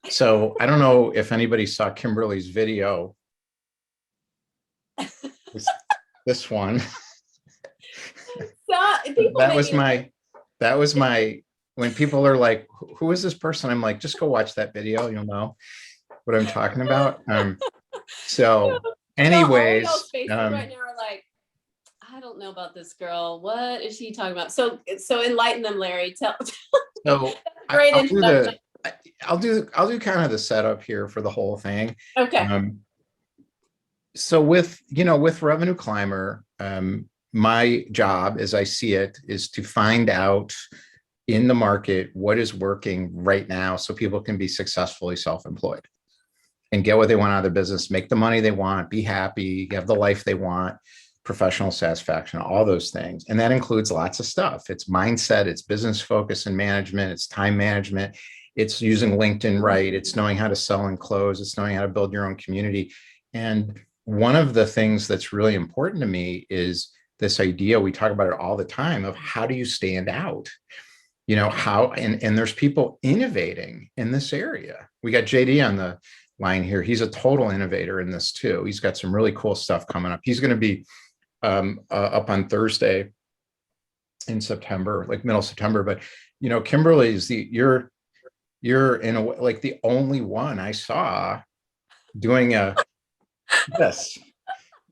So I don't know if anybody saw Kimberly's video. This, this one. So people That make was me laugh. that was my, when people are like, who is this person? I'm like, just go watch that video. You'll know what I'm talking about. So All anyways, y'all's faces right now are like, I don't know about this girl. What is she talking about? So enlighten them, Larry. Tell. so Great I'll do introduction. I'll do kind of the setup here for the whole thing. Okay. Um, so with, with Revenue Climber, my job as I see it is to find out in the market what is working right now so people can be successfully self-employed and get what they want out of their business, make the money they want, be happy, have the life they want, professional satisfaction, all those things. And that includes lots of stuff. It's mindset, it's business focus and management, it's time management, it's using LinkedIn right, it's knowing how to sell and close, it's knowing how to build your own community. And one of the things that's really important to me is this idea, we talk about it all the time, of how do you stand out? How, and there's people innovating in this area. We got JD on the line here. He's a total innovator in this too. He's got some really cool stuff coming up. He's going to be up on Thursday in September, like middle September. But Kimberly is you're in a way like the only one I saw doing this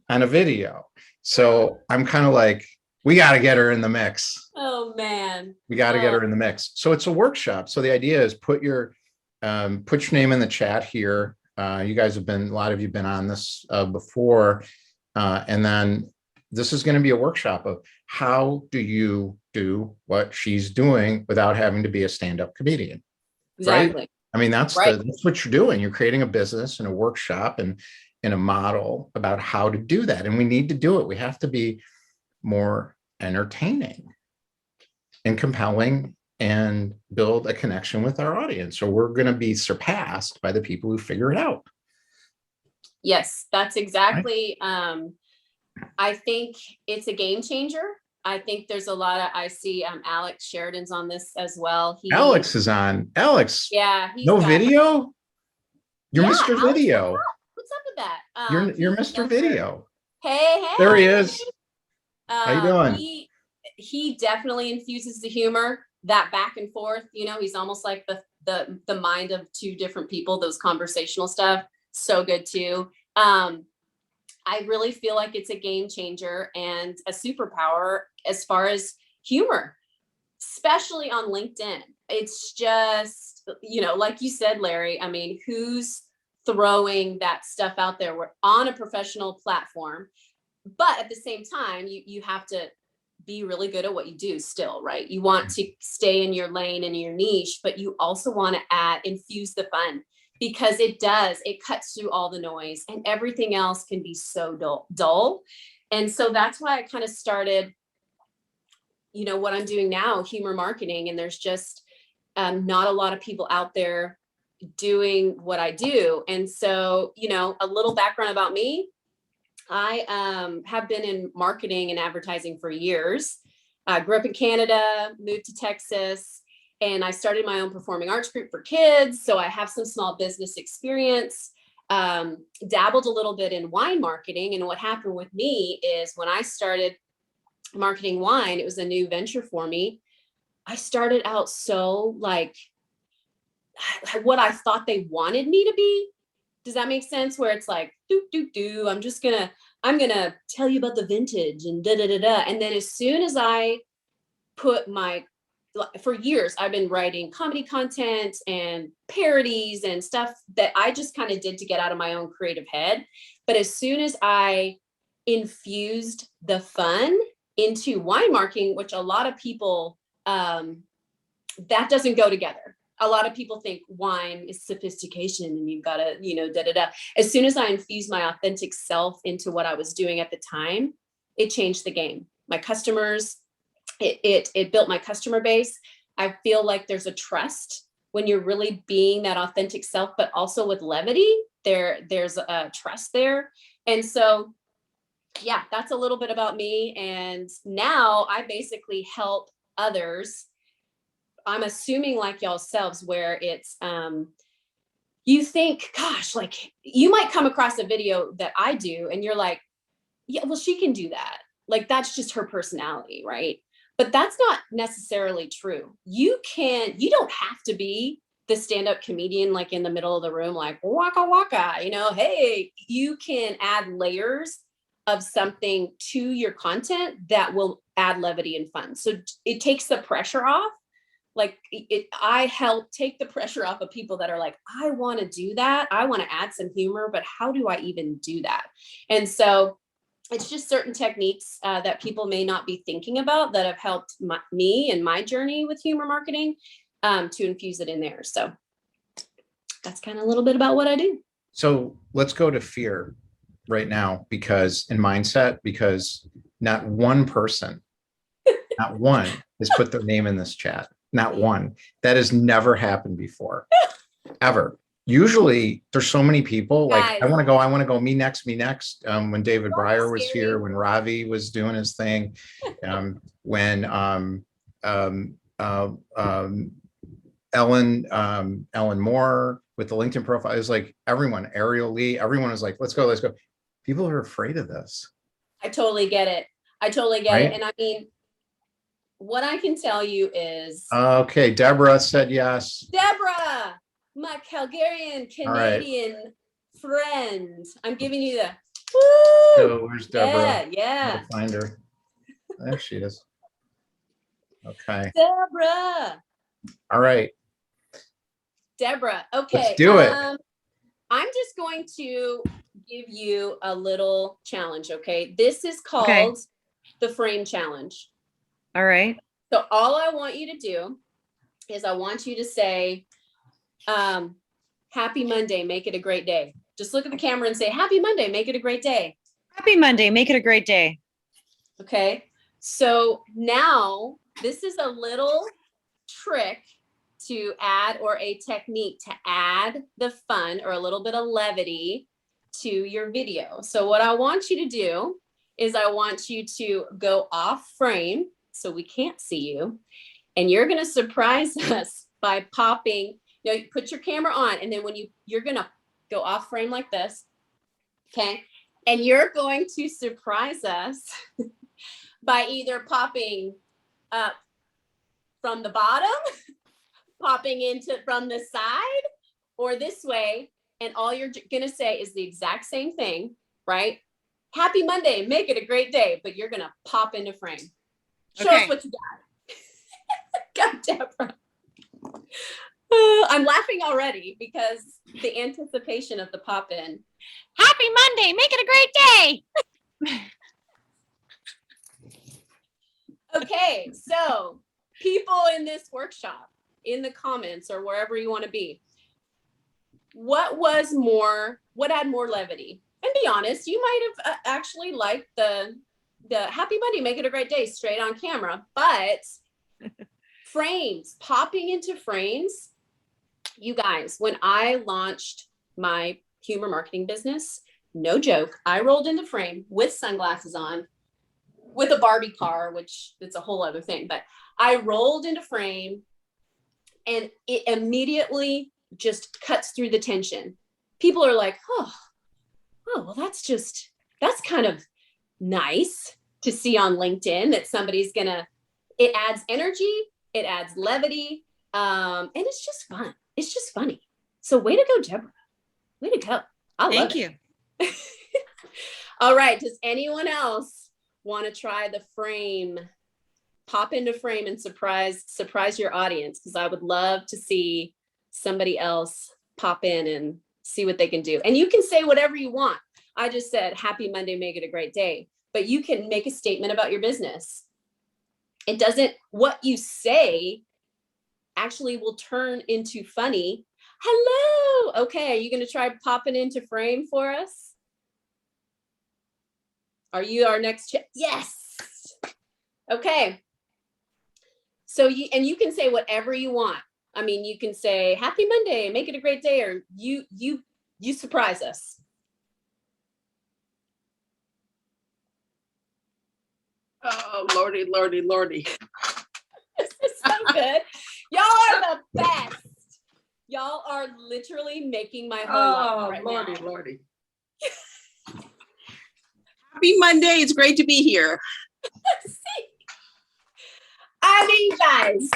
on a video. So I'm kind of like, we got to get her in the mix. Oh man. We got to get her in the mix. So it's a workshop. So the idea is put your name in the chat here. You guys have been, a lot of you have been on this before. And then this is going to be a workshop of how do you do what she's doing without having to be a stand-up comedian. Exactly. Right? I mean, that's what you're doing. You're creating a business and a workshop and in a model about how to do that. And we need to do it. We have to be more entertaining and compelling and build a connection with our audience. So we're going to be surpassed by the people who figure it out. Yes, that's exactly. Right. I think it's a game changer. I think there's a lot of, I see Alex Sheridan's on this as well. Alex is on. Alex. Yeah. No video? You're Mr. Alex, Video. what's up with that? You're Mr. Video. Hey. There he is. How you doing? He definitely infuses the humor, that back and forth. He's almost like the mind of two different people, those conversational stuff. So good too. I really feel like it's a game changer and a superpower as far as humor, especially on LinkedIn. It's just, like you said, Larry, I mean, who's throwing that stuff out there? We're on a professional platform, but at the same time, you have to be really good at what you do still, right? You want to stay in your lane and your niche, but you also want to infuse the fun, because it cuts through all the noise and everything else can be so dull. And so that's why I kind of started, what I'm doing now, humor marketing. And there's just not a lot of people out there doing what I do. And so, a little background about me. I have been in marketing and advertising for years. I grew up in Canada, moved to Texas, and I started my own performing arts group for kids. So I have some small business experience, dabbled a little bit in wine marketing. And what happened with me is when I started marketing wine, it was a new venture for me. I started out so like what I thought they wanted me to be. Does that make sense? Where it's like, I'm gonna tell you about the vintage and da da da da. And then as soon as I put for years, I've been writing comedy content and parodies and stuff that I just kind of did to get out of my own creative head. But as soon as I infused the fun into wine marketing, which a lot of people, that doesn't go together. A lot of people think wine is sophistication and you've got to, da, da, da. As soon as I infused my authentic self into what I was doing at the time, it changed the game. My customers, it built my customer base. I feel like there's a trust when you're really being that authentic self, but also with levity, there's a trust there. And so, yeah, that's a little bit about me. And now I basically help others. I'm assuming like y'all selves, where it's you think, gosh, like you might come across a video that I do and you're like, yeah, well, she can do that. Like that's just her personality, right? But that's not necessarily true. You don't have to be the stand-up comedian like in the middle of the room, like waka waka, hey, you can add layers of something to your content that will add levity and fun. So it takes the pressure off. Like I help take the pressure off of people that are like, I want to do that. I want to add some humor, but how do I even do that? And so it's just certain techniques that people may not be thinking about that have helped me and my journey with humor marketing to infuse it in there. So that's kind of a little bit about what I do. So let's go to fear right now, because in mindset, because not one person, not one has put their name in this chat. Not one. That has never happened before, ever. Usually there's so many people like, Guys, I want to go, me next. When David Breyer was here, when Ravi was doing his thing, when Ellen Moore with the LinkedIn profile, it was like everyone, Ariel Lee, everyone was like, let's go. People are afraid of this. I totally get it. Right? And I mean, what I can tell you is, okay, Deborah said yes. Deborah, my Calgarian Canadian friend. I'm giving you the woo! So where's Deborah? Yeah. Find her. There she is. Okay. Deborah. All right. Deborah. Okay. Let's do it. I'm just going to give you a little challenge. Okay. This is called the frame challenge. All right. So all I want you to do is I want you to say, happy Monday, make it a great day. Just look at the camera and say, happy Monday, make it a great day. Happy Monday, make it a great day. Okay. So now this is a little trick to add, or a technique to add the fun or a little bit of levity to your video. So what I want you to do is I want you to go off frame so we can't see you. And you're going to surprise us by popping, you put your camera on, and then when you're going to go off frame like this. Okay. And you're going to surprise us by either popping up from the bottom, popping into from the side, or this way. And all you're going to say is the exact same thing, right? Happy Monday, make it a great day, but you're going to pop into frame. Show us what you got. Go, Deborah. I'm laughing already because the anticipation of the pop in. Happy Monday, make it a great day. Okay, so people in this workshop, in the comments or wherever you want to be, what had more levity? And be honest, you might have actually liked the happy Monday, make it a great day straight on camera, but frames, popping into frames. You guys, when I launched my humor marketing business, no joke, I rolled into frame with sunglasses on, with a Barbie car, which it's a whole other thing, but I rolled into frame and it immediately just cuts through the tension. People are like, oh, well, that's kind of nice to see on LinkedIn that somebody's it adds energy, it adds levity, and it's just fun. It's just funny. So way to go, Deborah. Way to go. I love it. Thank you. All right. Does anyone else want to try the frame? Pop into frame and surprise your audience, because I would love to see somebody else pop in and see what they can do. And you can say whatever you want. I just said, happy Monday, make it a great day. But you can make a statement about your business. What you say actually will turn into funny. Hello. Okay. Are you going to try popping into frame for us? Are you our next? Yes. Okay. So you can say whatever you want. I mean, you can say happy Monday, make it a great day, or you surprise us. Oh, Lordy, Lordy, Lordy. This is so good. Y'all are the best. Y'all are literally making my whole Oh, life right Lordy, now. Lordy. Happy Monday. It's great to be here. I mean, guys,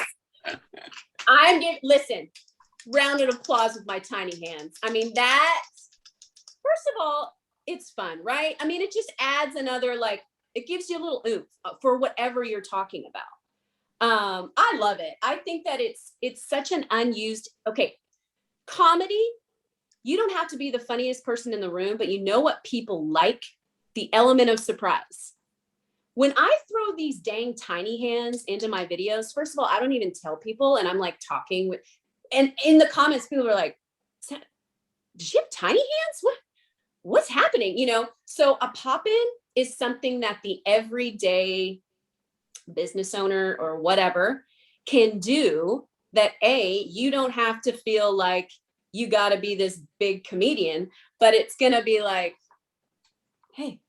listen, round of applause with my tiny hands. I mean, that, first of all, it's fun, right? I mean, it just adds another, like, it gives you a little oomph for whatever you're talking about. I love it. I think that it's such an unused, okay, comedy, you don't have to be the funniest person in the room, but you know what people like? The element of surprise. When I throw these dang tiny hands into my videos, first of all, I don't even tell people, and I'm like talking with, and in the comments, people are like, does she have tiny hands? What's happening? You know, so a pop-in is something that the everyday business owner or whatever can do, that you don't have to feel like you got to be this big comedian, but it's going to be like, hey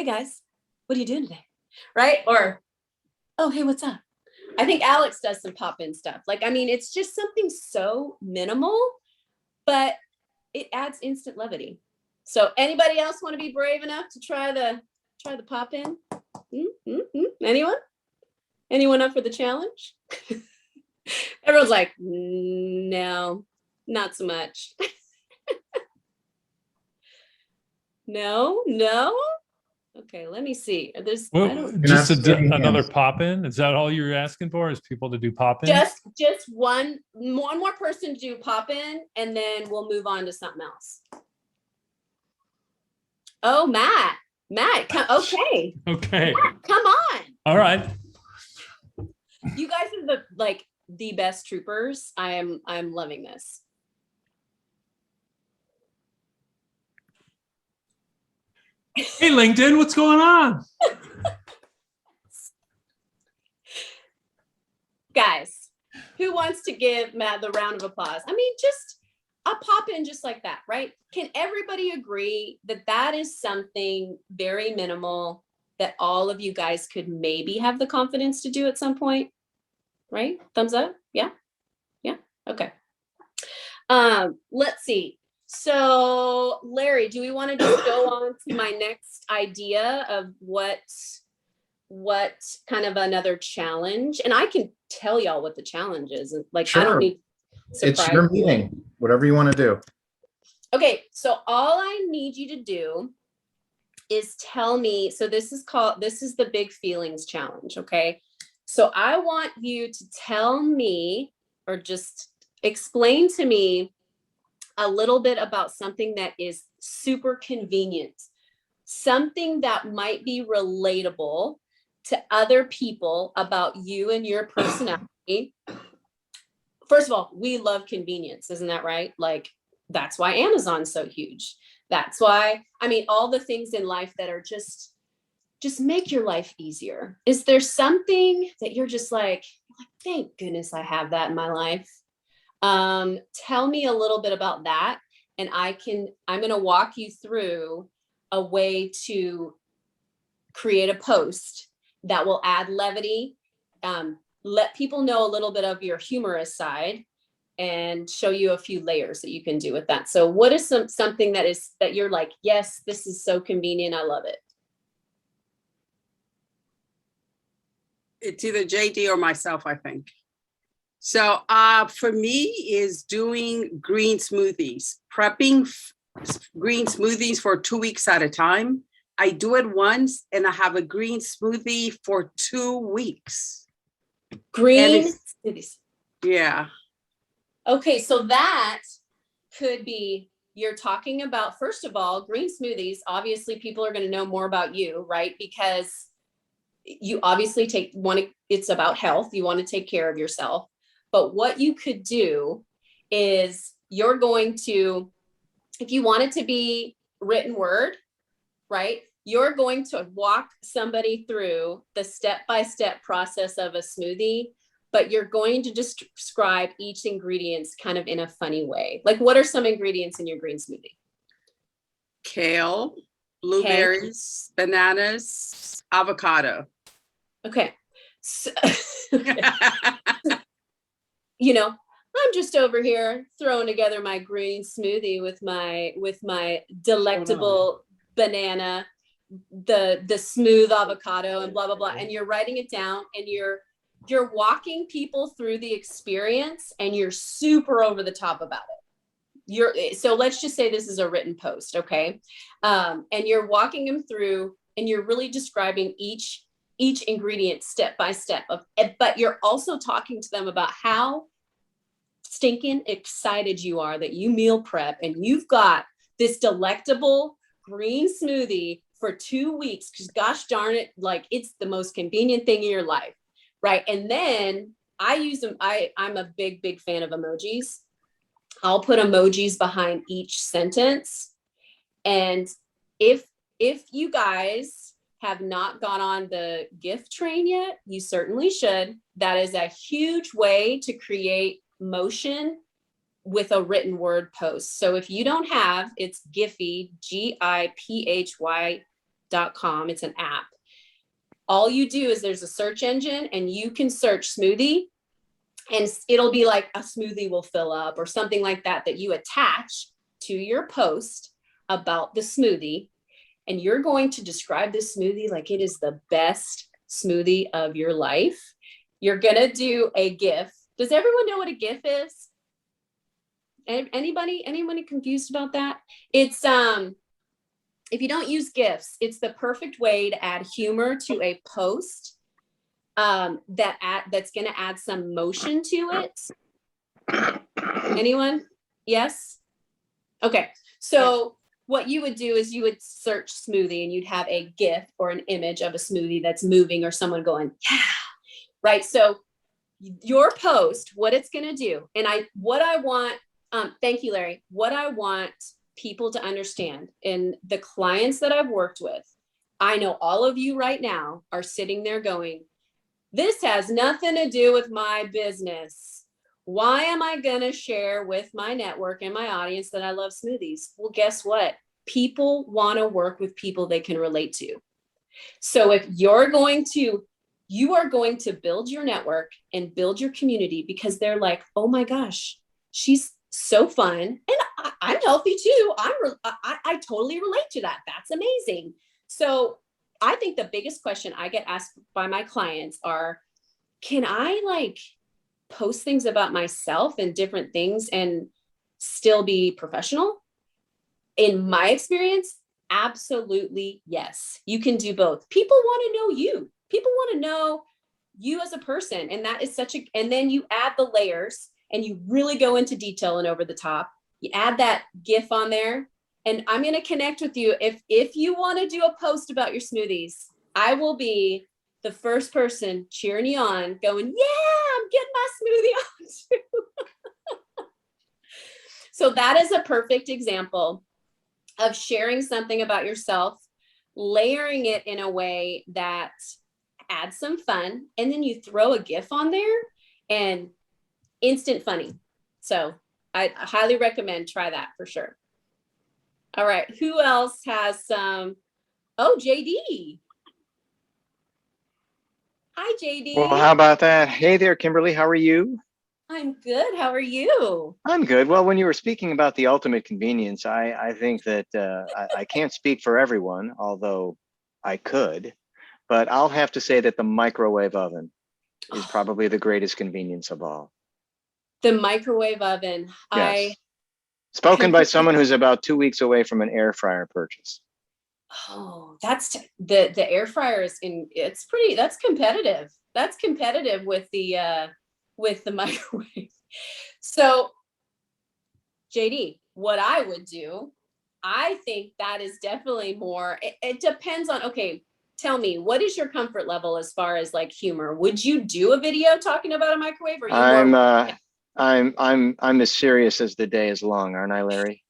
guys, what are you doing today? Right? Or, oh, hey, what's up? I think Alex does some pop-in stuff. Like, I mean, it's just something so minimal, but it adds instant levity. So anybody else want to be brave enough to try the pop-in? Anyone? Anyone up for the challenge? Everyone's like, no, not so much. No. Okay, let me see. There's I Well, don't just seeing another hands. pop-in. Is that all you're asking for? Is people to do pop-in? just one more person to do pop-in, and then we'll move on to something else. Oh, Matt, okay. Okay. Matt, come on. All right. You guys are the best troopers. I'm loving this. Hey, LinkedIn, what's going on? Guys, who wants to give Matt the round of applause? I mean, just a pop in just like that, right? Can everybody agree that that is something very minimal that all of you guys could maybe have the confidence to do at some point? Right? Thumbs up? Yeah. Okay. Let's see. So Larry, do we want to just go on to my next idea of what kind of another challenge? And I can tell y'all what the challenge is. Like, I don't Sure. need It's your surprise. meeting, whatever you want to do. Okay, so all I need you to do is tell me, so this is the big feelings challenge, okay? So I want you to tell me, or just explain to me a little bit about something that is super convenient, something that might be relatable to other people about you and your personality. First of all, we love convenience, isn't that right? Like, that's why Amazon's so huge. That's why, I mean, all the things in life that are just make your life easier. Is there something that you're just like, thank goodness I have that in my life? Tell me a little bit about that. And I'm going to walk you through a way to create a post that will add levity, let people know a little bit of your humorous side, and show you a few layers that you can do with that. So what is something that you're like, yes, this is so convenient, I love it? It's either JD or myself, I think. So for me is doing green smoothies, prepping green smoothies for 2 weeks at a time. I do it once and I have a green smoothie for 2 weeks. Green smoothies. Yeah. Okay, so that could be, you're talking about, first of all, green smoothies. Obviously, people are going to know more about you, right? Because you obviously it's about health. You want to take care of yourself. But what you could do is you're going to, if you want it to be written word, right? You're going to walk somebody through the step-by-step process of a smoothie, but you're going to just describe each ingredient kind of in a funny way. Like, what are some ingredients in your green smoothie? Kale, blueberries, bananas, avocado. Okay. So, you know, I'm just over here throwing together my green smoothie with my delectable banana, the smooth avocado and blah blah blah. And you're writing it down and you're walking people through the experience and you're super over the top about it. So let's just say this is a written post, okay? And you're walking them through and you're really describing each ingredient step by step but you're also talking to them about how stinking excited you are that you meal prep and you've got this delectable green smoothie for 2 weeks because gosh darn it, like it's the most convenient thing in your life, right? And then I use them. I'm a big fan of emojis. I'll put emojis behind each sentence. And if you guys have not gone on the GIF train yet, you certainly should. That is a huge way to create motion with a written word post. So if you don't have, it's Giphy, GIPHY.com. It's an app. All you do is there's a search engine and you can search smoothie and it'll be like a smoothie will fill up or something like that you attach to your post about the smoothie. And you're going to describe this smoothie like it is the best smoothie of your life. You're going to do a GIF. Does everyone know what a GIF is? Anybody confused about that? It's if you don't use GIFs, it's the perfect way to add humor to a post that's going to add some motion to it. Anyone? Yes? Okay. So what you would do is you would search smoothie and you'd have a GIF or an image of a smoothie that's moving or someone going, yeah, right? So your post, what it's going to do, and what I want, thank you, Larry, what I want people to understand in the clients that I've worked with, I know all of you right now are sitting there going, this has nothing to do with my business. Why am I going to share with my network and my audience that I love smoothies? Well, guess what? People want to work with people they can relate to. So if you are going to build your network and build your community because they're like, oh my gosh, she's so fun. And I'm healthy too. I totally relate to that. That's amazing. So I think the biggest question I get asked by my clients are, can I like post things about myself and different things and still be professional? In my experience, absolutely yes. You can do both. People want to know you. People want to know you as a person. And that is and then you add the layers and you really go into detail and over the top. You add that GIF on there. And I'm going to connect with you. If you want to do a post about your smoothies, I will be the first person cheering you on, going, yeah, I'm getting my smoothie on too. So that is a perfect example of sharing something about yourself, layering it in a way that adds some fun, and then you throw a GIF on there and instant funny. So I highly recommend try that for sure. All right, who else has some? Oh, JD. Hi, JD. Well, how about that? Hey there, Kimberly. How are you? I'm good. How are you? I'm good. Well, when you were speaking about the ultimate convenience, I think that I can't speak for everyone, although I could, but I'll have to say that the microwave oven is probably the greatest convenience of all. The microwave oven. Yes. Spoken by someone who's about 2 weeks away from an air fryer purchase. Oh, that's the air fryer is that's competitive. That's competitive with the microwave. So JD, what I would do, I think that is definitely more, it depends on, okay, tell me, what is your comfort level as far as like humor? Would you do a video talking about a microwave or you I'm as serious as the day is long, aren't I, Larry?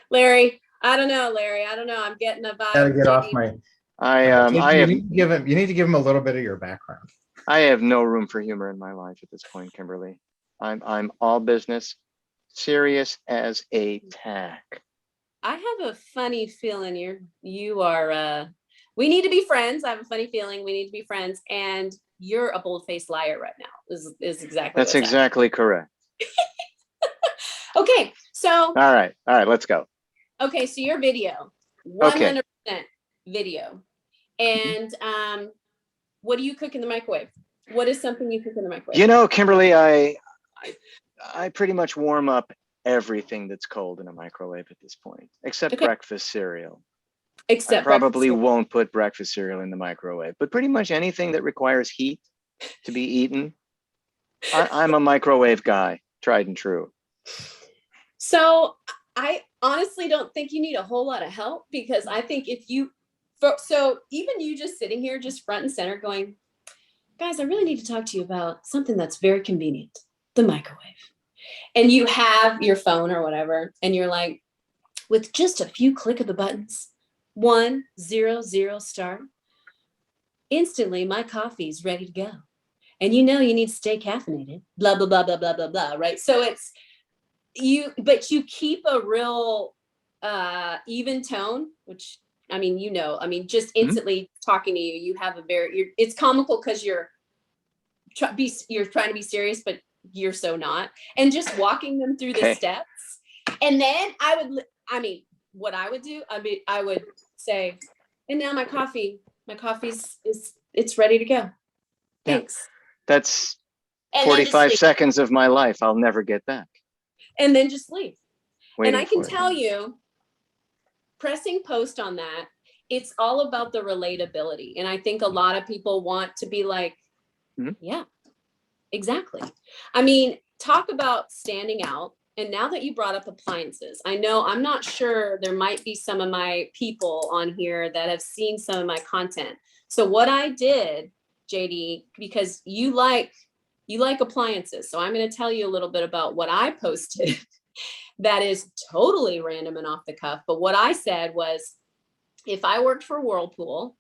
Larry, I don't know, Larry. I don't know. I'm getting a vibe. Gotta get off my. You need to give him a little bit of your background. I have no room for humor in my life at this point, Kimberly. I'm all business, serious as a tack. I have a funny feeling you are we need to be friends. I have a funny feeling we need to be friends. And you're a bold-faced liar right now. Is exactly That's what's happening. exactly correct. Okay, so All right, let's go. okay, so your video, Okay. 100% video, and what do you cook in the microwave? What is something you cook in the microwave? You know, Kimberly, I pretty much warm up everything that's cold in a microwave at this point, except Okay. breakfast cereal. Except I probably breakfast. won't put breakfast cereal in the microwave, but pretty much anything that requires heat to be eaten, I'm a microwave guy, tried and true. So I honestly don't think you need a whole lot of help, because I think if you, so even you just sitting here, just front and center going, guys, I really need to talk to you about something that's very convenient, the microwave. And you have your phone or whatever, and you're like, with just a few click of the buttons, 100 start, instantly my coffee's ready to go. And you know you need to stay caffeinated, blah, blah, blah, blah, blah, blah, blah, right? So it's but you keep a real even tone, which I mean, just instantly talking to you, you have a very, it's comical because you're trying to be serious, but you're so not. And just walking them through the steps. And then what I would do, I would say, and now my coffee's it's ready to go. Thanks. That's And 45 seconds of my life I'll never get back. And then just leave. Waiting and I can for it. tell you, pressing post on that, it's all about the relatability. And I think a lot of people want to be like, yeah, exactly. I mean, talk about standing out. And now that you brought up appliances, I know I'm not sure, there might be some of my people on here that have seen some of my content. So what I did, JD, because you like appliances, so I'm going to tell you a little bit about what I posted that is totally random and off the cuff. But what I said was, if I worked for Whirlpool,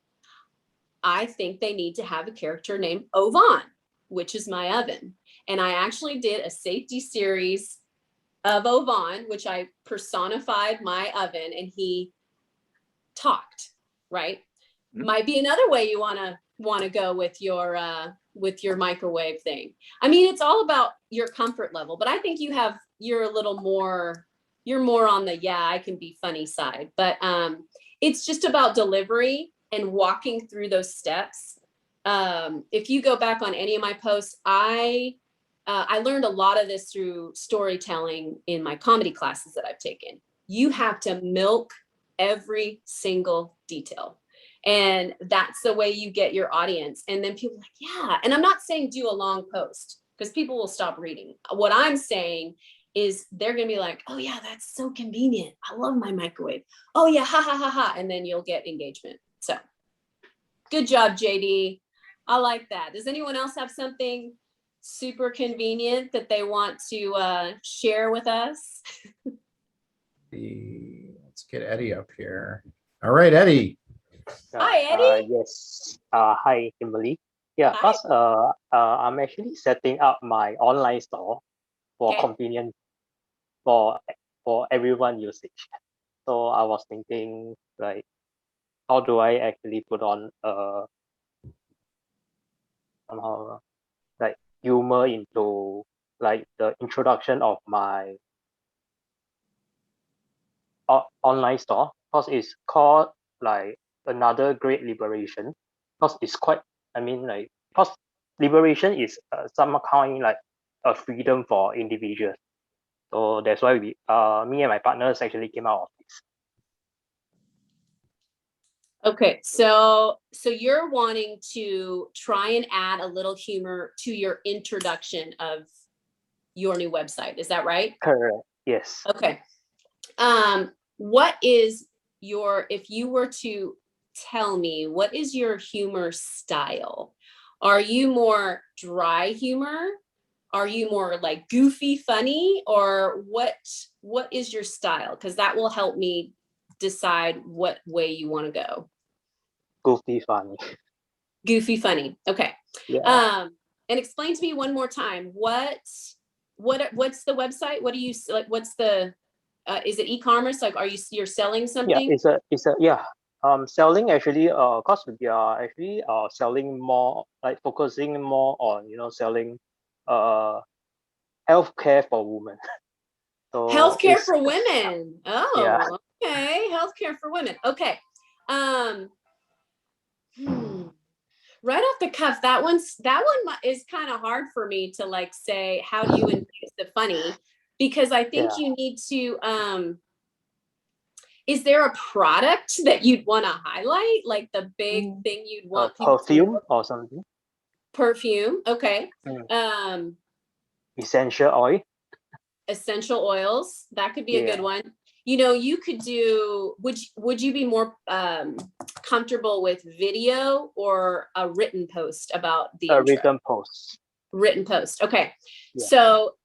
I think they need to have a character named Ovan, which is my oven. And I actually did a safety series of Ovan, which I personified my oven, and he talked, right? Might be another way you want to go with your microwave thing. I mean, it's all about your comfort level, but I think you're more on the, I can be funny side, but it's just about delivery and walking through those steps. If you go back on any of my posts, I learned a lot of this through storytelling in my comedy classes that I've taken. You have to milk every single detail. And that's the way you get your audience. And then people are like, yeah. And I'm not saying do a long post, because people will stop reading. What I'm saying is they're going to be like, oh yeah, that's so convenient. I love my microwave. Oh yeah, ha, ha, ha, ha. And then you'll get engagement. So good job, JD. I like that. Does anyone else have something super convenient that they want to share with us? Let's get Eddie up here. All right, Eddie. Hi, Eddie. Yes. Hi, Kimberly. Yeah, Hi. because I'm actually setting up my online store for convenience for everyone usage. So I was thinking, like, how do I actually put on somehow like humor into like the introduction of my online store, because it's called like Another Great Liberation, because it's quite, I mean, like, because liberation is some kind like a freedom for individuals. So that's why me and my partners actually came out of this. Okay, so you're wanting to try and add a little humor to your introduction of your new website. Is that right? Correct. Yes. Okay. What is if you were to tell me, what is your humor style? Are you more dry humor? Are you more like goofy funny? Or what is your style? Because that will help me decide what way you want to go. Goofy funny. Goofy funny. Okay. Yeah. And explain to me one more time, what's the website? What do you like? What's the is it e-commerce? Like, you're selling something? Yeah, selling actually, cause we are actually selling more, like focusing more on, selling healthcare for women. So Healthcare it's, for women. yeah. Oh, okay. Healthcare for women. Okay. Right off the cuff, that one is kind of hard for me to like say, how do you infuse the funny? Because I think Yeah. you need to, is there a product that you'd want to highlight? Like the big thing you'd want people to Perfume know? or something. Perfume. Okay. Mm. Essential oil. Essential oils. That could be a good Yeah. one. You could do, would you be more comfortable with video or a written post about the A intro? written post. Written post. Okay. Yeah. So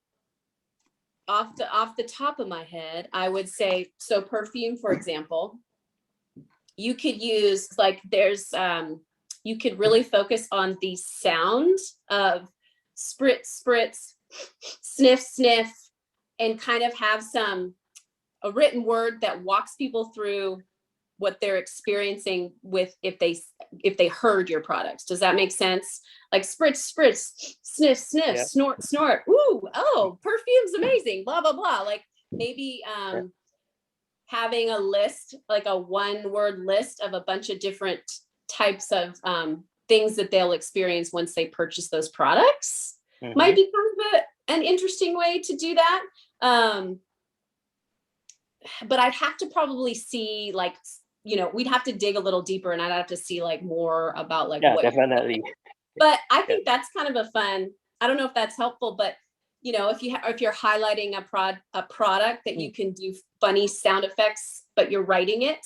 off the top of my head, I would say, so perfume, for example, you could use like you could really focus on the sound of spritz, spritz, sniff, sniff, and kind of have a written word that walks people through what they're experiencing with if they heard your products. Does that make sense? Like spritz, spritz, sniff, sniff, Yeah. snort, snort. Ooh, oh, perfume's amazing. Blah blah blah. Like maybe having a list, like a one-word list of a bunch of different types of things that they'll experience once they purchase those products. Might be kind of an interesting way to do that. But I'd have to probably see like, we'd have to dig a little deeper and I'd have to see like more about like, Yeah, what definitely. but I think that's kind of a fun, I don't know if that's helpful, but if you're highlighting a product that you can do funny sound effects, but you're writing it,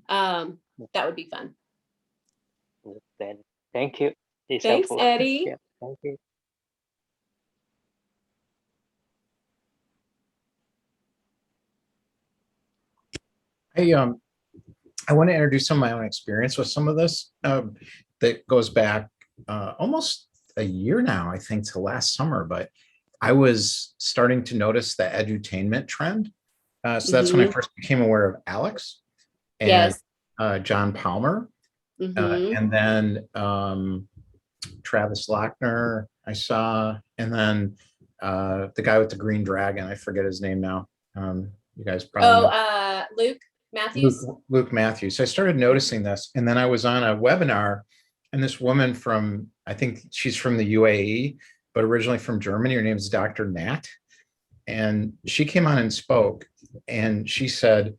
that would be fun. Then thank you. It's Thanks, helpful. Eddie. Yeah, thank you. I want to introduce some of my own experience with some of this that goes back almost a year now, I think, to last summer. But I was starting to notice the edutainment trend. So that's when I first became aware of Alex and John Palmer, and then Travis Lochner I saw, and then the guy with the green dragon. I forget his name now. You guys probably know. Luke Matthews. Luke Matthews. So I started noticing this, and then I was on a webinar, and this woman from, I think she's from the UAE, but originally from Germany. Her name is Dr. Nat, and she came on and spoke, and she said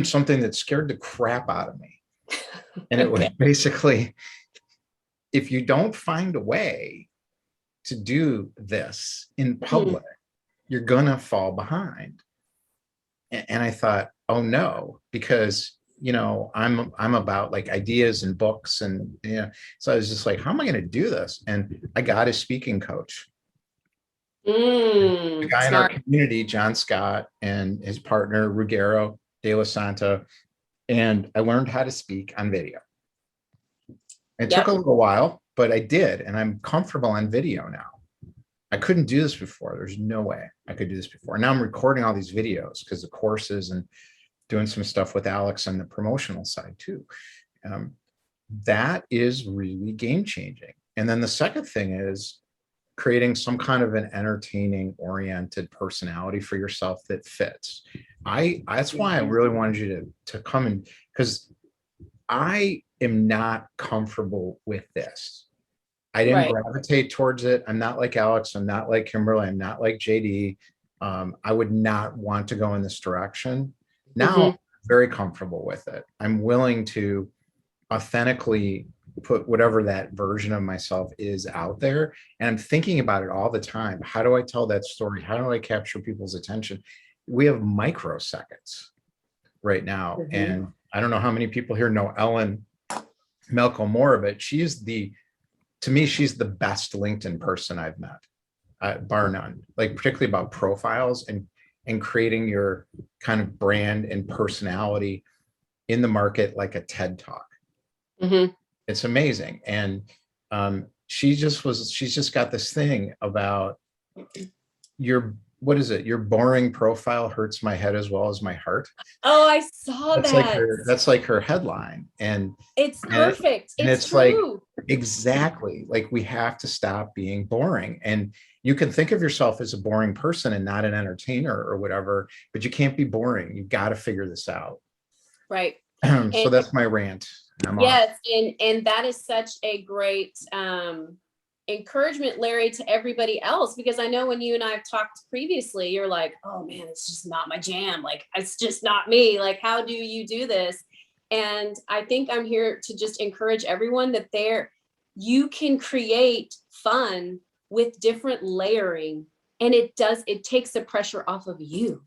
something that scared the crap out of me. And it was basically, if you don't find a way to do this in public, you're gonna fall behind. And I thought, oh no, because I'm about like ideas and books, and so I was just like, how am I going to do this? And I got a speaking coach. The guy in our community, John Scott, and his partner Ruggero de la Santa, and I learned how to speak on video. It took a little while, but I did, and I'm comfortable on video now. I couldn't do this before. There's no way I could do this before. Now I'm recording all these videos because of courses and doing some stuff with Alex on the promotional side too. That is really game changing. And then the second thing is creating some kind of an entertaining oriented personality for yourself that fits. That's why I really wanted you to come in, because I am not comfortable with this. I didn't gravitate towards it. I'm not like Alex. I'm not like Kimberly. I'm not like JD. I would not want to go in this direction. Now I'm very comfortable with it. I'm willing to authentically put whatever that version of myself is out there. And I'm thinking about it all the time. How do I tell that story? How do I capture people's attention? We have microseconds right now. And I don't know how many people here know Ellen Melkomora, but to me, she's the best LinkedIn person I've met, bar none, like particularly about profiles and creating your kind of brand and personality in the market, like a TED Talk. It's amazing. And she's just got this thing about what is it? Your boring profile hurts my head as well as my heart. Oh, I saw that. That's like her headline. And It's and it- perfect. and It's it's like, true. exactly, like we have to stop being boring. And you can think of yourself as a boring person and not an entertainer or whatever, but you can't be boring. You got to figure this out. Right. So And that's my rant. I'm off. yes, and that is such a great encouragement, Larry, to everybody else, because I know when you and I have talked previously, you're like, oh man, it's just not my jam. Like, it's just not me. Like, how do you do this? And I think I'm here to just encourage everyone that you can create fun with different layering, and it takes the pressure off of you,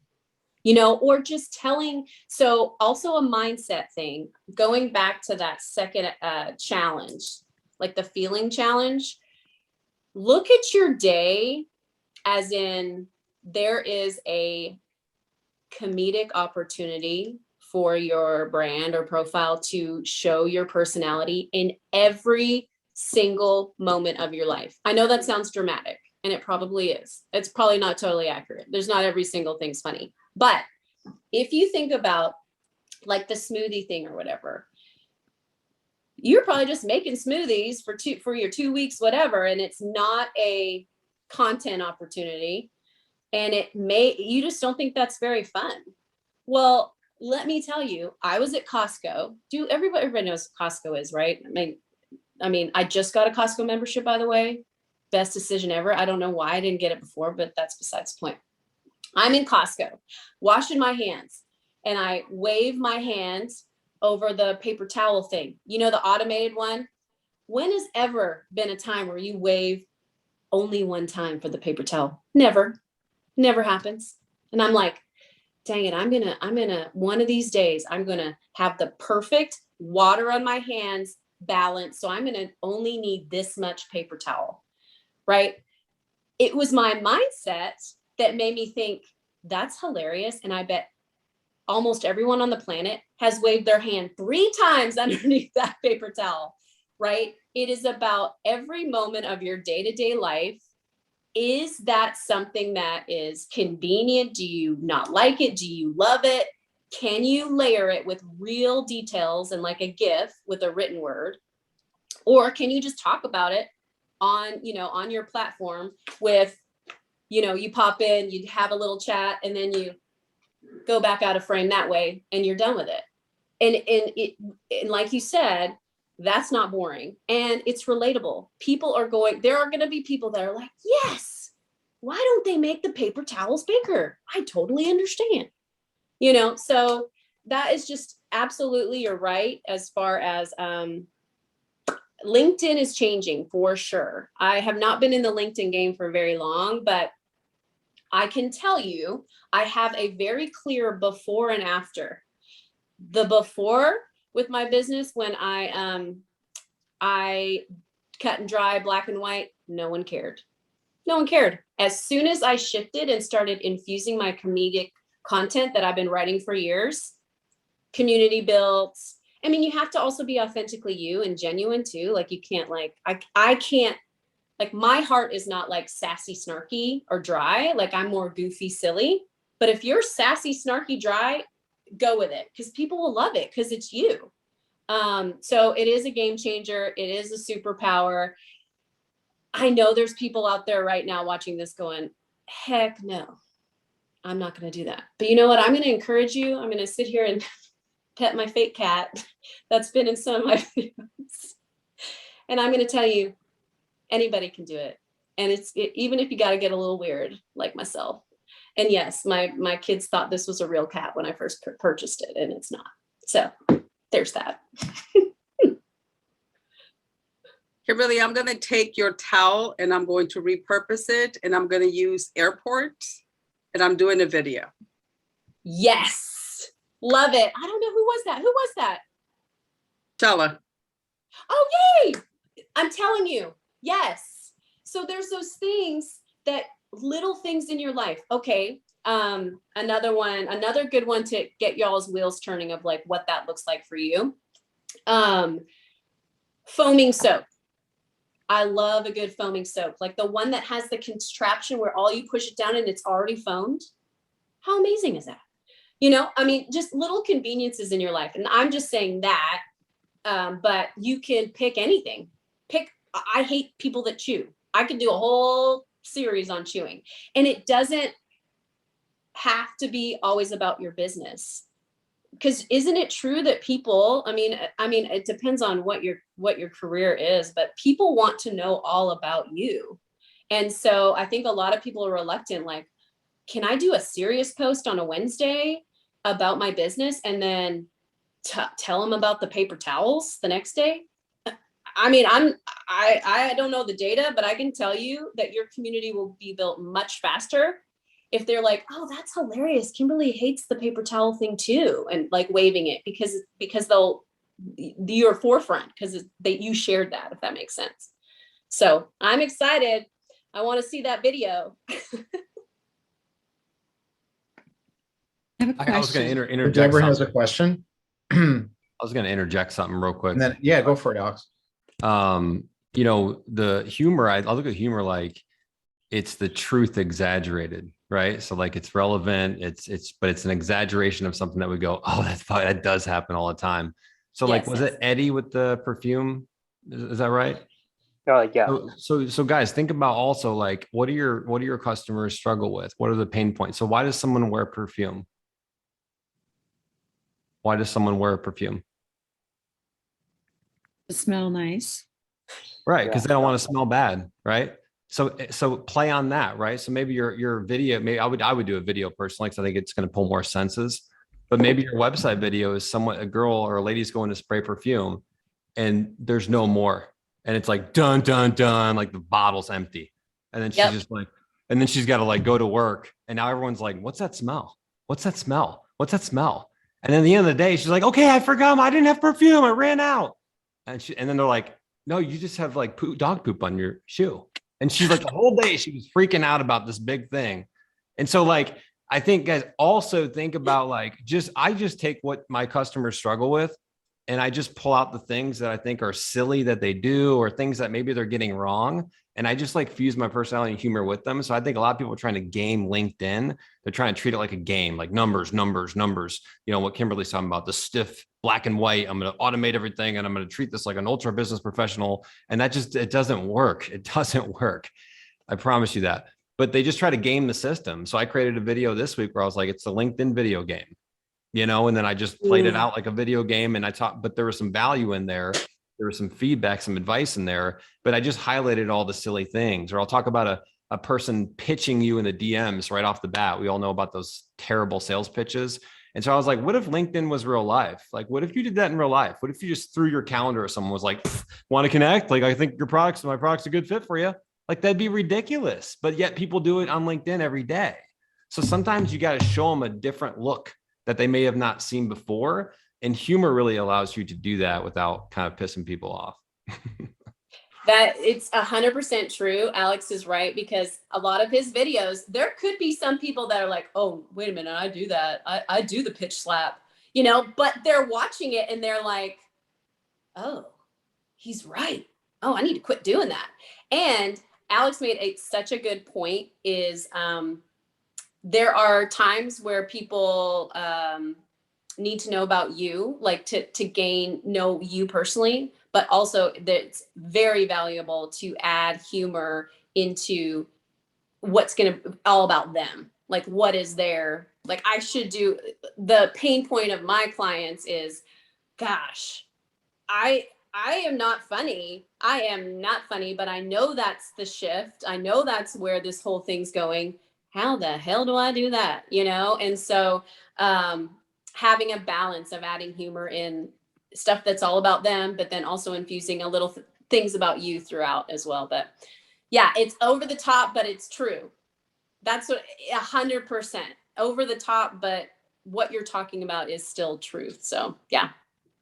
or just telling. So also a mindset thing, going back to that second challenge, like the feeling challenge. Look at your day as in there is a comedic opportunity for your brand or profile to show your personality in every single moment of your life. I know that sounds dramatic, and it probably is. It's probably not totally accurate. There's not every single thing's funny. But if you think about like the smoothie thing or whatever, you're probably just making smoothies for your 2 weeks, whatever, and it's not a content opportunity, and you just don't think that's very fun. Well, let me tell you, I was at Costco. Everybody knows what Costco is, right? I mean, I just got a Costco membership, by the way. Best decision ever. I don't know why I didn't get it before, but that's besides the point. I'm in Costco, washing my hands, and I wave my hands over the paper towel thing. The automated one. When has ever been a time where you wave only one time for the paper towel? Never happens. And I'm like, dang it, I'm gonna one of these days, I'm gonna have the perfect water on my hands balance. So I'm gonna only need this much paper towel, right? It was my mindset that made me think that's hilarious. And I bet almost everyone on the planet has waved their hand 3 times underneath that paper towel, right? It is about every moment of your day-to-day life. Is that something that is convenient? Do you not like it? Do you love it? Can you layer it with real details and like a GIF with a written word? Or can you just talk about it on your platform with, you pop in, you have a little chat, and then you go back out of frame that way and you're done with it. And like you said, that's not boring, and it's relatable. There are going to be people that are like, yes, why don't they make the paper towels bigger? I totally understand. So that is just absolutely, you're right. As far as LinkedIn is changing for sure. I have not been in the LinkedIn game for very long, but I can tell you, I have a very clear before and after. The before with my business, when I cut and dry, black and white, no one cared. No one cared. As soon as I shifted and started infusing my comedic content that I've been writing for years, community built. I mean, you have to also be authentically you and genuine too. Like you can't I can't, like my heart is not like sassy, snarky or dry. Like I'm more goofy, silly. But if you're sassy, snarky, dry, go with it, because people will love it because it's you. So it is a game changer. It is a superpower. I know there's people out there right now watching this going, heck no, I'm not going to do that. But you know what? I'm going to encourage you. I'm going to sit here and pet my fake cat that's been in some of my videos. And I'm going to tell you, anybody can do it. And even if you got to get a little weird, like myself. And yes, my kids thought this was a real cat when I first purchased it, and it's not. So there's that. Kimberly, I'm going to take your towel and I'm going to repurpose it, and I'm going to use airport, and I'm doing a video. Yes. Love it. I don't know. Who was that? Stella. Oh, yay. I'm telling you. Yes. So there's those things, that little things in your life. Okay. Another good one to get y'all's wheels turning of like what that looks like for you. Foaming soap. I love a good foaming soap, like the one that has the contraption where all you push it down and it's already foamed. How amazing is that? You know, I mean, just little conveniences in your life. And I'm just saying that, but you can pick anything. I hate people that chew. I could do a whole series on chewing, and it doesn't have to be always about your business. Because isn't it true that people, I mean, it depends on what your career is, but people want to know all about you. And so I think a lot of people are reluctant, like, can I do a serious post on a Wednesday about my business and then tell them about the paper towels the next day? I mean, I don't know the data, but I can tell you that your community will be built much faster if they're like, oh, that's hilarious. Kimberly hates the paper towel thing too, and like waving it because they'll your forefront because you shared that, if that makes sense. So I'm excited. I want to see that video. I have a I was going question. to interject Deborah has a something. question. I was going to interject something real quick. And then, yeah, go for it, Alex. You know, the humor, I look at humor like it's the truth exaggerated, right? So like it's relevant, but it's an exaggeration of something that we go, oh, that does happen all the time. So like, Yes, was yes. it Eddie with the perfume? Is that right? Yeah. So guys, think about also like, what do your customers struggle with? What are the pain points? So why does someone wear perfume? Why does someone wear perfume? Smell nice. Right, because Yeah. they don't want to smell bad, right? So play on that, right? So maybe your video, maybe I would do a video personally because I think it's going to pull more senses. But maybe your website video is a girl or a lady's going to spray perfume, and there's no more, and it's like dun dun dun, like the bottle's empty, and then she's Yep. just like, and then she's got to like go to work, and now everyone's like, what's that smell? What's that smell? What's that smell? And then at the end of the day, she's like, okay, I forgot, I didn't have perfume, I ran out, and then they're like, no, you just have like dog poop on your shoe. And she's like, the whole day she was freaking out about this big thing. And so like, I think guys also think about like, I just take what my customers struggle with and I just pull out the things that I think are silly that they do or things that maybe they're getting wrong. And I just like fuse my personality and humor with them. So I think a lot of people are trying to game LinkedIn. They're trying to treat it like a game, like numbers. You know, what Kimberly's talking about, the stiff black and white. I'm going to automate everything and I'm going to treat this like an ultra business professional. And it doesn't work. It doesn't work. I promise you that. But they just try to game the system. So I created a video this week where I was like, it's the LinkedIn video game, you know, and then I just played it out like a video game and I talked, but there was some value in there. There was some feedback, some advice in there, but I just highlighted all the silly things. Or I'll talk about a person pitching you in the DMs right off the bat. We all know about those terrible sales pitches. And so I was like, what if LinkedIn was real life? Like, what if you did that in real life? What if you just threw your calendar or someone was like, want to connect? Like, I think my product's a good fit for you. Like, that'd be ridiculous. But yet people do it on LinkedIn every day. So sometimes you got to show them a different look that they may have not seen before. And humor really allows you to do that without kind of pissing people off. That it's 100% true. Alex is right, because a lot of his videos, there could be some people that are like, oh, wait a minute, I do that. I do the pitch slap, you know, but they're watching it and they're like, oh, he's right. Oh, I need to quit doing that. And Alex made such a good point is there are times where people need to know about you, like to know you personally, but also that's very valuable to add humor into what's going to all about them. Like, what is their, like, I should do, the pain point of my clients is, gosh, I am not funny. I am not funny, but I know that's the shift. I know that's where this whole thing's going. How the hell do I do that? You know? And so, having a balance of adding humor in stuff that's all about them, but then also infusing a little things about you throughout as well. But yeah, it's over the top, but it's true. That's what 100% over the top, but what you're talking about is still truth. So yeah.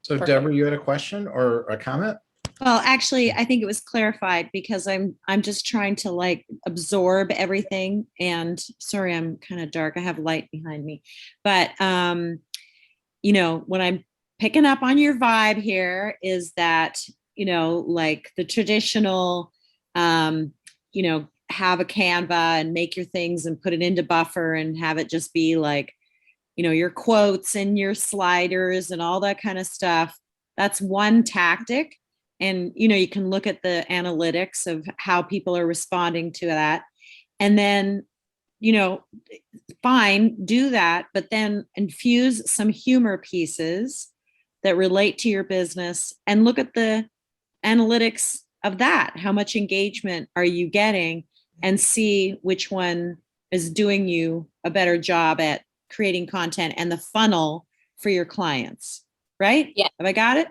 So Perfect. Deborah, you had a question or a comment? Well, actually, I think it was clarified because I'm just trying to like absorb everything. And sorry, I'm kind of dark. I have light behind me, but you know, what I'm picking up on your vibe here is that like the traditional, have a Canva and make your things and put it into Buffer and have it just be like, your quotes and your sliders and all that kind of stuff. That's one tactic. And, you can look at the analytics of how people are responding to that. And then, fine, do that, but then infuse some humor pieces that relate to your business and look at the analytics of that. How much engagement are you getting, and see which one is doing you a better job at creating content and the funnel for your clients, right? Yeah. Have I got it?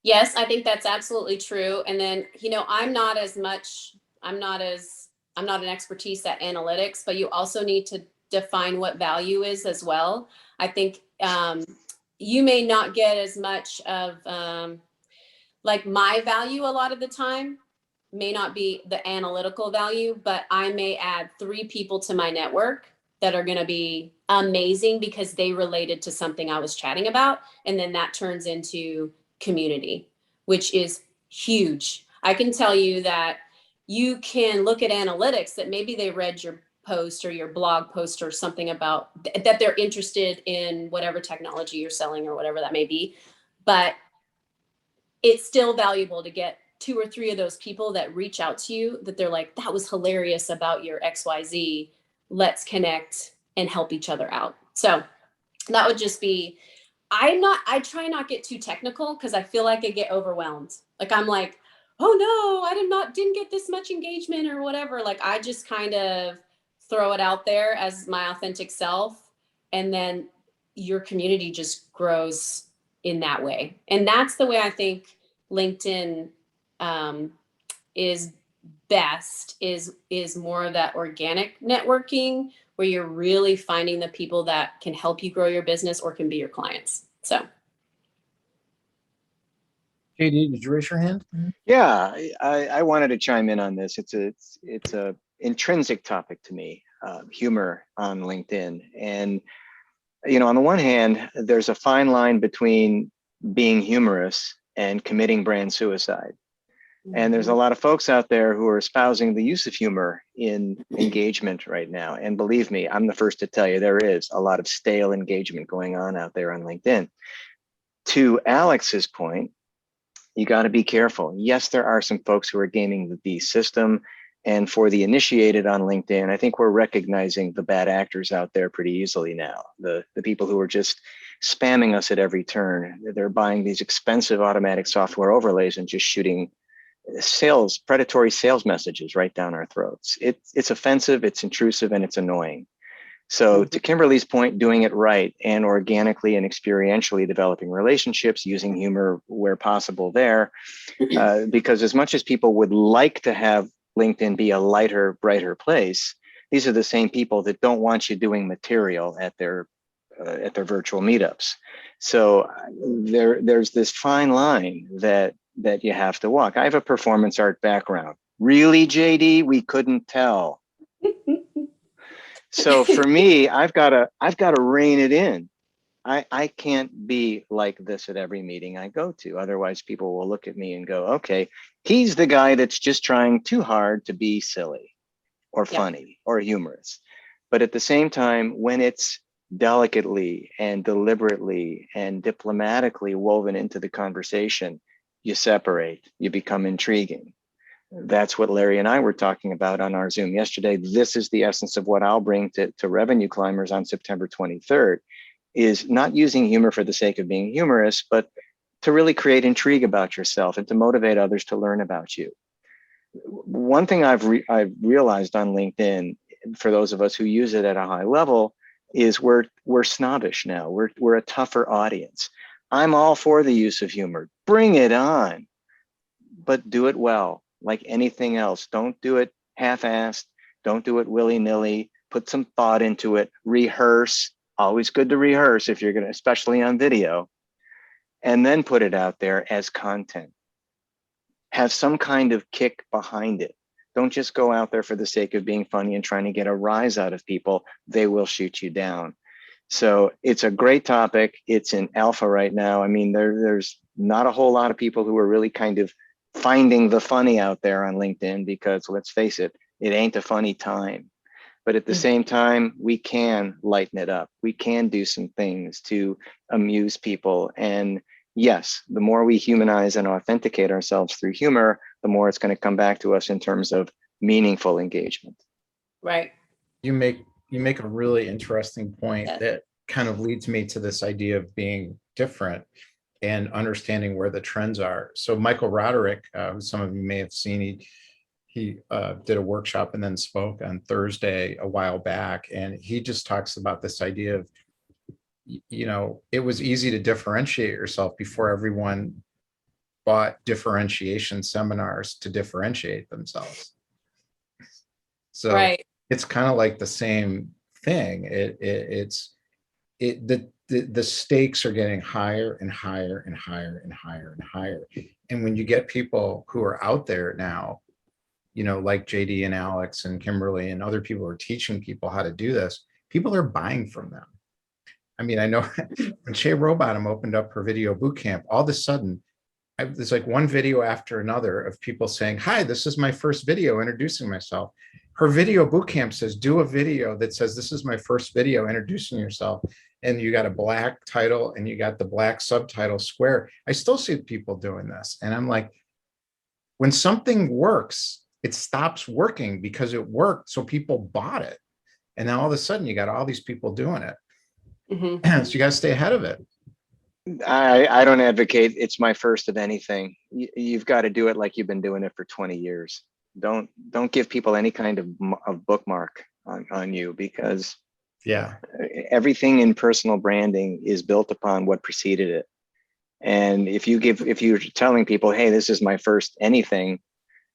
Yes, I think that's absolutely true. And then, I'm not an expertise at analytics, but you also need to define what value is as well. I think you may not get as much of like my value a lot of the time may not be the analytical value, but I may add 3 people to my network that are going to be amazing because they related to something I was chatting about. And then that turns into community, which is huge. I can tell you that you can look at analytics that maybe they read your post or your blog post or something about that they're interested in whatever technology you're selling or whatever that may be. But it's still valuable to get 2 or 3 of those people that reach out to you that they're like, that was hilarious about your XYZ. Let's connect and help each other out. So that would just be, I try not get too technical because I feel like I get overwhelmed. Like I'm like, oh no, I didn't get this much engagement or whatever. Like I just kind of throw it out there as my authentic self. And then your community just grows in that way. And that's the way I think LinkedIn is best, is more of that organic networking where you're really finding the people that can help you grow your business or can be your clients. So JD, did you raise your hand? Yeah, I wanted to chime in on this. It's a intrinsic topic to me, humor on LinkedIn. And, on the one hand, there's a fine line between being humorous and committing brand suicide. And there's a lot of folks out there who are espousing the use of humor in engagement right now. And believe me, I'm the first to tell you, there is a lot of stale engagement going on out there on LinkedIn. To Alex's point, you got to be careful. Yes, there are some folks who are gaming the system. And for the initiated on LinkedIn, I think we're recognizing the bad actors out there pretty easily now. The people who are just spamming us at every turn. They're buying these expensive automatic software overlays and just shooting predatory sales messages right down our throats. It's offensive, it's intrusive, and it's annoying. So to Kimberly's point, doing it right and organically and experientially developing relationships, using humor where possible there, because as much as people would like to have LinkedIn be a lighter, brighter place, these are the same people that don't want you doing material at their virtual meetups. So there's this fine line that you have to walk. I have a performance art background. Really, JD? We couldn't tell. So for me, I've got to rein it in. I can't be like this at every meeting I go to. Otherwise, people will look at me and go, okay, he's the guy that's just trying too hard to be silly or funny or humorous. But at the same time, when it's delicately and deliberately and diplomatically woven into the conversation, you separate, you become intriguing. That's what Larry and I were talking about on our Zoom yesterday. This is the essence of what I'll bring to Revenue Climbers on September 23rd, is not using humor for the sake of being humorous, but to really create intrigue about yourself and to motivate others to learn about you. One thing I've realized on LinkedIn, for those of us who use it at a high level, is we're snobbish now. We're a tougher audience. I'm all for the use of humor. Bring it on, but do it well. Like anything else, don't do it half-assed. Don't do it willy-nilly. Put some thought into it. Rehearse. Always good to rehearse if you're going to, especially on video, and then put it out there as content. Have some kind of kick behind it. Don't just go out there for the sake of being funny and trying to get a rise out of people. They will shoot you down. So it's a great topic. It's in alpha right now. I mean, there's not a whole lot of people who are really kind of finding the funny out there on LinkedIn, because let's face it, it ain't a funny time. But at the same time, we can lighten it up. We can do some things to amuse people. And yes, the more we humanize and authenticate ourselves through humor, the more it's going to come back to us in terms of meaningful engagement. Right. You make a really interesting point Yes. that kind of leads me to this idea of being different and understanding where the trends are. So Michael Roderick, who some of you may have seen, he did a workshop and then spoke on Thursday a while back, and he just talks about this idea of, you know, it was easy to differentiate yourself before everyone bought differentiation seminars to differentiate themselves. So Right. it's kind of like the same thing. The stakes are getting higher and higher and higher and higher and higher. And when you get people who are out there now, you know, like JD and Alex and Kimberly and other people who are teaching people how to do this, people are buying from them. I mean, I know when Shay Rowbottom opened up her video boot camp, all of a sudden, there's like one video after another of people saying, hi, this is my first video introducing myself. Her video boot camp says, do a video that says, this is my first video introducing yourself. And you got a black title and you got the black subtitle square. I still see people doing this. And I'm like, when something works, it stops working because it worked. So people bought it. And now all of a sudden you got all these people doing it. Mm-hmm. So you got to stay ahead of it. I don't advocate it's my first of anything. You've got to do it like you've been doing it for 20 years. Don't give people any kind of bookmark on you, because Yeah. everything in personal branding is built upon what preceded it. And if you're telling people, hey, this is my first anything,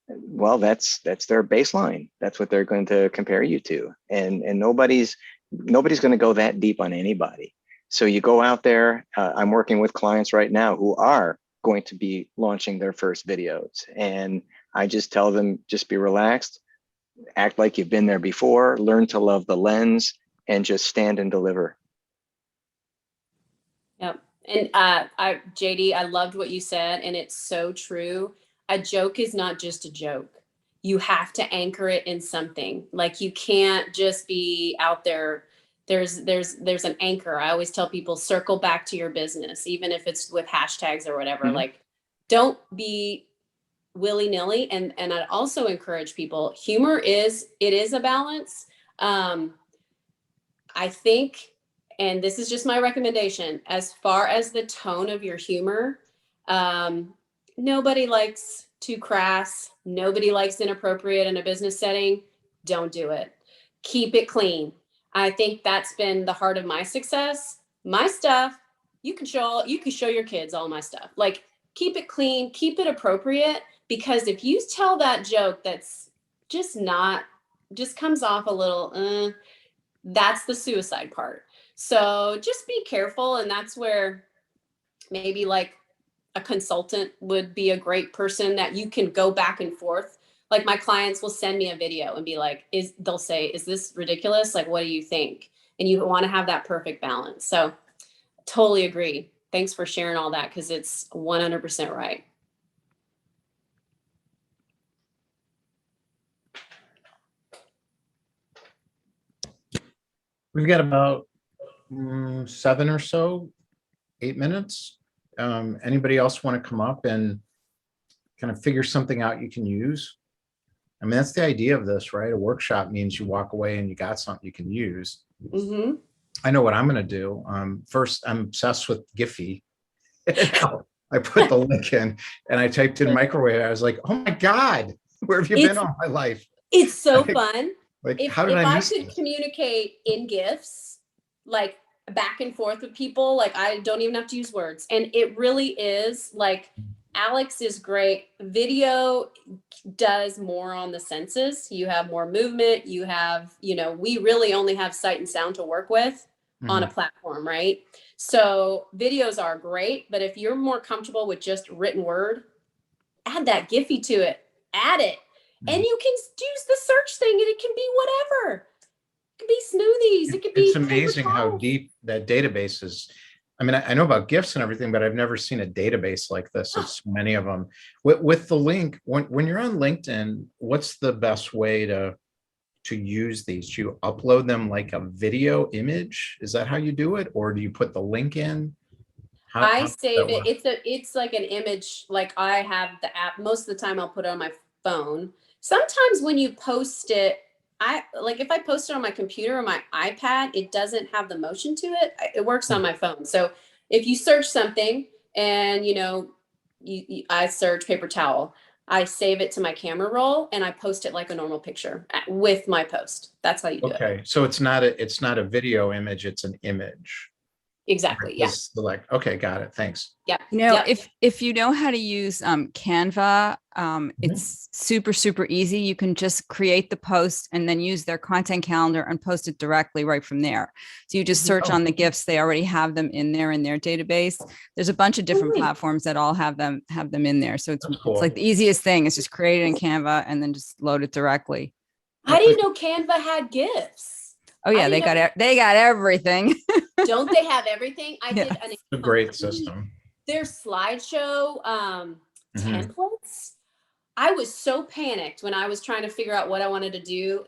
well, that's their baseline. That's what they're going to compare you to. And nobody's going to go that deep on anybody. So you go out there. I'm working with clients right now who are going to be launching their first videos. And I just tell them, just be relaxed, act like you've been there before, learn to love the lens, and just stand and deliver. Yep. And JD, I loved what you said, and it's so true. A joke is not just a joke. You have to anchor it in something. Like, you can't just be out there. There's an anchor. I always tell people, circle back to your business, even if it's with hashtags or whatever. Mhm. Like, don't be willy-nilly. And I'd also encourage people, humor is a balance. I think, and this is just my recommendation, as far as the tone of your humor, nobody likes too crass. Nobody likes inappropriate in a business setting. Don't do it. Keep it clean. I think that's been the heart of my success. My stuff, you can show your kids all my stuff. Like, keep it clean, keep it appropriate, because if you tell that joke that's just comes off a little, that's the suicide part. So just be careful. And that's where maybe like a consultant would be a great person that you can go back and forth. Like, my clients will send me a video and be like, they'll say, is this ridiculous? Like, what do you think? And you want to have that perfect balance. So totally agree. Thanks for sharing all that, because it's 100% right. We've got about 7 or so, 8 minutes. Anybody else want to come up and kind of figure something out you can use? I mean, that's the idea of this, right? A workshop means you walk away and you got something you can use. Mm-hmm. I know what I'm going to do. First, I'm obsessed with Giphy. I put the link in and I typed in microwave. I was like, oh my God, where have you been all my life? It's so fun. Like, If how did I I miss could this? communicate in GIFs, like back and forth with people, like, I don't even have to use words. And it really is like, Alex is great. Video does more on the senses. You have more movement. You have, we really only have sight and sound to work with on a platform, right? So videos are great, but if you're more comfortable with just written word, add that Giphy to it, add it. And you can use the search thing, and it can be whatever. It could be smoothies. It could be. It's amazing how deep that database is. I mean, I know about gifts and everything, but I've never seen a database like this. It's so many of them. With the link, when you're on LinkedIn, what's the best way to use these? Do you upload them like a video image? Is that how you do it? Or do you put the link in? I does save that it. work? It's like an image. Like I have the app. Most of the time I'll put it on my phone. Sometimes when you post it, if I post it on my computer or my iPad, it doesn't have the motion to it. It works on my phone. So if you search something and I search paper towel, I save it to my camera roll and I post it like a normal picture with my post. That's how you do it. Okay, so it's not a video image, it's an image. Exactly. Yeah. Just select. Okay, got it. Thanks. Yeah. You know, Yep. if you know how to use Canva, it's super easy. You can just create the post and then use their content calendar and post it directly right from there. So you just search on the gifts; they already have them in there in their database. There's a bunch of different Ooh. platforms that all have them in there. So That's cool. it's like the easiest thing is just create it in Canva and then just load it directly. I didn't know Canva had gifts. Oh yeah, they got everything. Don't they have everything? I did Yes. A great system. their slideshow Mhm. templates. I was so panicked when I was trying to figure out what I wanted to do.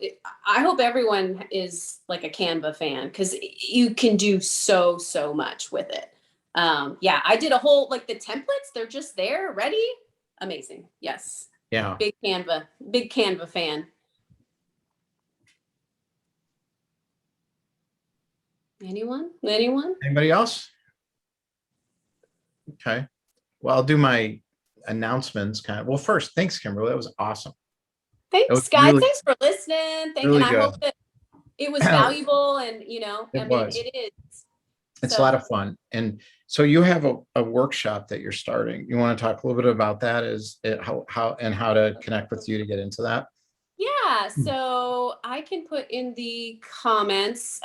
I hope everyone is like a Canva fan because you can do so much with it. Yeah, I did a whole like the templates. They're just there, ready. Amazing. Yes, Yeah. big Canva fan. Anyone? Anybody else? Okay. Well, I'll do my announcements well, first, thanks, Kimberly. That was awesome. Thanks, was guys. really- Thanks for listening. really And I good. hope that it was valuable and, It was. it is. It's a lot of fun. And so you have a workshop that you're starting. You want to talk a little bit about that? How to connect with you to get into that? Yeah, so I can put in the comments.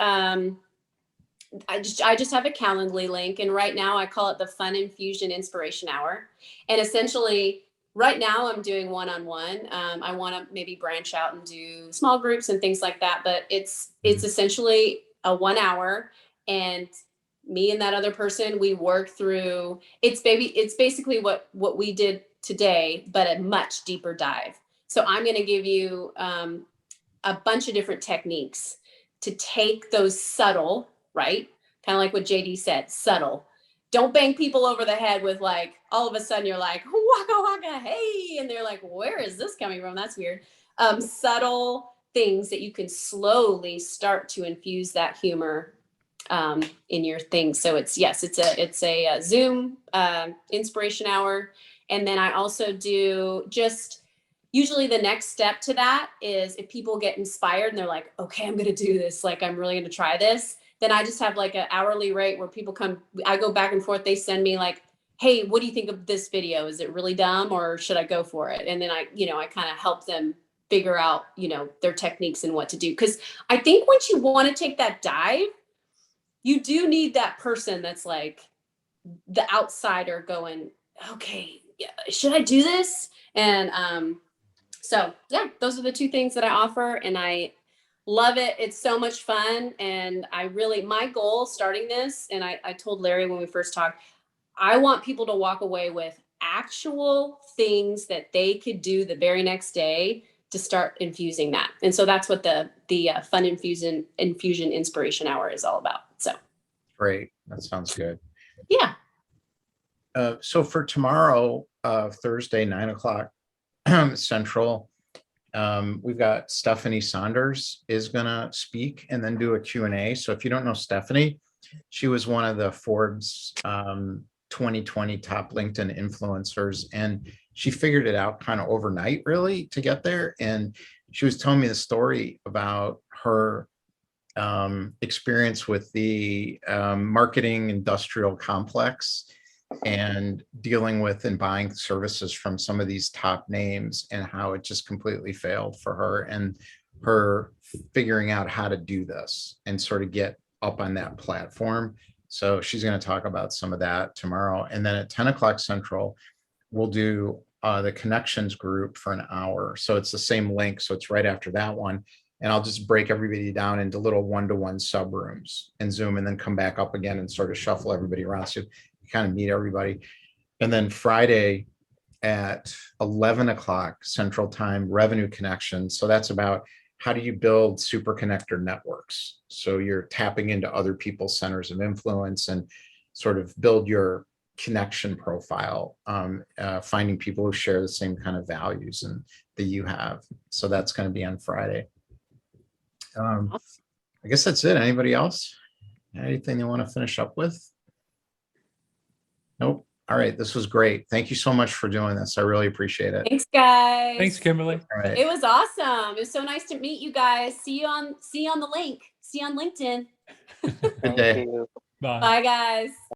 I just have a Calendly link, and right now I call it the Fun Infusion Inspiration Hour. And essentially, right now I'm doing one-on-one. I want to maybe branch out and do small groups and things like that. But it's essentially a 1 hour, and me and that other person, we work through. It's basically what we did today, but a much deeper dive. So I'm going to give you a bunch of different techniques to take those subtle, right? Kind of like what JD said, subtle. Don't bang people over the head with like, all of a sudden you're like, waka waka, hey. And they're like, where is this coming from? That's weird. Subtle things that you can slowly start to infuse that humor in your thing. So it's a Zoom inspiration hour. And then I also do usually the next step to that is if people get inspired and they're like, okay, I'm going to do this. Like, I'm really going to try this. Then I just have like an hourly rate where people come, I go back and forth. They send me like, hey, what do you think of this video? Is it really dumb or should I go for it? And then I kind of help them figure out, their techniques and what to do. Cause I think once you want to take that dive, you do need that person that's like the outsider going, okay, yeah, should I do this? And, so yeah, those are the two things that I offer and I love it. It's so much fun. And my goal starting this, and I told Larry when we first talked, I want people to walk away with actual things that they could do the very next day to start infusing that. And so that's what the Fun Infusion Inspiration Hour is all about. So. Great. That sounds good. Yeah. So for tomorrow, Thursday, 9:00 Central, we've got Stephanie Saunders is gonna speak and then do a Q&A. So if you don't know Stephanie, she was one of the Forbes 2020 top LinkedIn influencers, and she figured it out kind of overnight really to get there. And she was telling me the story about her experience with the marketing industrial complex and dealing with and buying services from some of these top names and how it just completely failed for her, and her figuring out how to do this and sort of get up on that platform. So she's going to talk about some of that tomorrow. And then at 10:00 Central, we'll do the connections group for an hour. So it's the same link. So it's right after that one. and I'll just break everybody down into little one-to-one sub rooms in Zoom, and then come back up again and sort of shuffle everybody around. So you kind of meet everybody. And then Friday at 11 o'clock Central Time, revenue connection. So that's about how do you build super connector networks? So you're tapping into other people's centers of influence and sort of build your connection profile, finding people who share the same kind of values and that you have. So that's going to be on Friday. I guess that's it. Anybody else? Anything they want to finish up with? Nope. All right. This was great. Thank you so much for doing this. I really appreciate it. Thanks, guys. Thanks, Kimberly. All right. It was awesome. It was so nice to meet you guys. See you on the link. See you on LinkedIn. Good Thank day. you. Bye. Bye, guys.